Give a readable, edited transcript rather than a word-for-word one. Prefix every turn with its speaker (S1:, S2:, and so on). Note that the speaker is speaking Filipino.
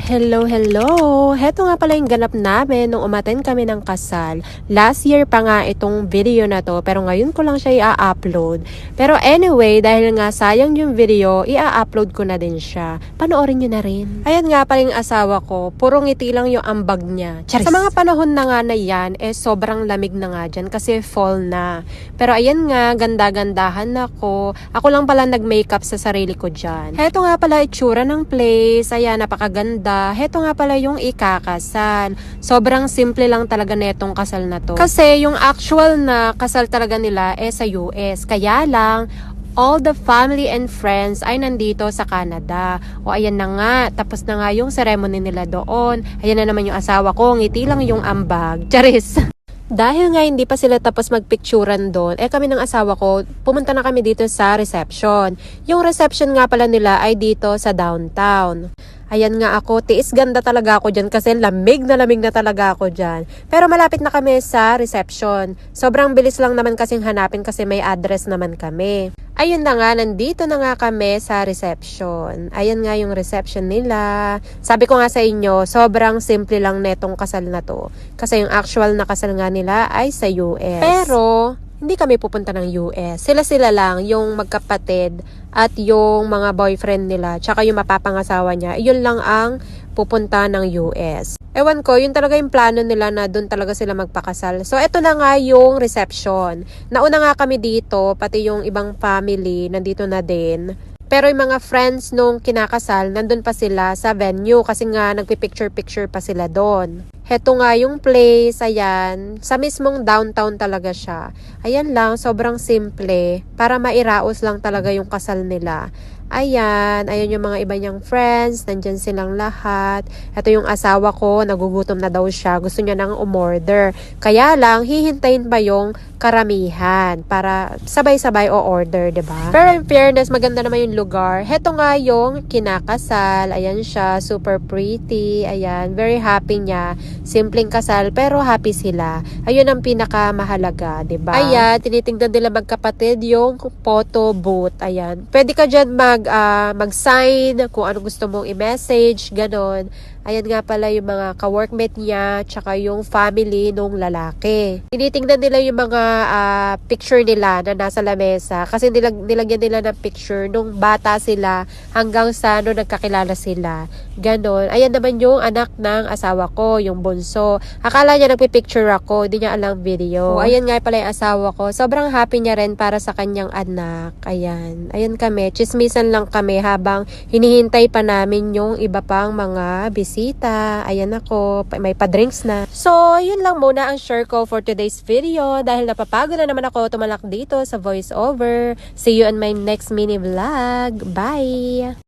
S1: Hello, hello! Heto nga pala yung ganap namin nung umattend kami ng kasal. Last year pa nga itong video na to, pero ngayon ko lang siya i-upload. Pero anyway, dahil nga sayang yung video, i-upload ko na din siya. Panoorin nyo na rin. Ayan nga pala yung asawa ko, puro ngiti lang yung ambag niya. Charis. Sa mga panahon na nga na yan, sobrang lamig na nga dyan kasi fall na. Pero ayan nga, ganda-gandahan ako. Ako lang pala nag-makeup sa sarili ko dyan. Heto nga pala itsura ng place. Ayan, napakaganda. Heto nga pala yung ikakasal. Sobrang simple lang talaga netong kasal na to. Kasi yung actual na kasal talaga nila sa US. Kaya lang, all the family and friends ay nandito sa Canada. O ayan na nga, tapos na nga yung ceremony nila doon. Ayan na naman yung asawa ko, ngiti lang yung ambag. Charis! Dahil nga hindi pa sila tapos magpicturan doon, kami ng asawa ko, pumunta na kami dito sa reception. Yung reception nga pala nila ay dito sa downtown. Ayan nga ako, tiis ganda talaga ako dyan kasi lamig na talaga ako dyan. Pero malapit na kami sa reception. Sobrang bilis lang naman kasing hanapin kasi may address naman kami. Ayun na nga, nandito na nga kami sa reception. Ayan nga yung reception nila. Sabi ko nga sa inyo, sobrang simple lang netong kasal na to. Kasi yung actual na kasal nga nila ay sa US. Pero hindi kami pupunta ng US. Sila lang, yung magkapatid at yung mga boyfriend nila, tsaka yung mapapangasawa niya, yun lang ang pupunta ng US. Ewan ko, yun talaga yung plano nila na doon talaga sila magpakasal. So, eto na nga yung reception. Nauna nga kami dito, pati yung ibang family, nandito na din. Pero yung mga friends nung kinakasal, nandun pa sila sa venue kasi nga nagpipicture-picture pa sila doon. Heto nga yung place, ayan, sa mismong downtown talaga siya. Ayan lang, sobrang simple, para mairaos lang talaga yung kasal nila. Ayan yung mga iba niyang friends, nandyan silang lahat. Ito yung asawa ko, nagugutom na daw siya, gusto niya nang umorder. Kaya lang, hihintayin pa yung karamihan para sabay-sabay o order, 'di ba? Pero in fairness, maganda naman yung lugar. Heto nga yung kinakasal, ayan siya, super pretty, ayan, very happy niya. Simpleng kasal, pero happy sila. Ayun ang pinakamahalaga, 'di ba? Ayan, tinitingnan nila magkapatid yung photo booth, ayan. Pwede ka dyan mag-sign kung ano gusto mong i-message, ganon. Ayan nga pala yung mga ka-workmate niya, tsaka yung family nung lalaki. Tinitingnan nila yung mga picture nila na nasa lamesa kasi nilagyan nila ng picture nung bata sila hanggang sa nung nagkakilala sila. Ganon. Ayan naman yung anak ng asawa ko, yung bunso. Akala niya nagpipicture ako, hindi niya alam video. Ayan nga pala yung asawa ko. Sobrang happy niya rin para sa kanyang anak. Ayan. Ayan kami. Chismisan lang kami habang hinihintay pa namin yung iba pang mga bisita. Ayan ako. May pa-drinks na. So, yun lang muna ang share ko for today's video dahil napapagod na naman ako tumalak dito sa voiceover. See you on my next mini vlog. Bye!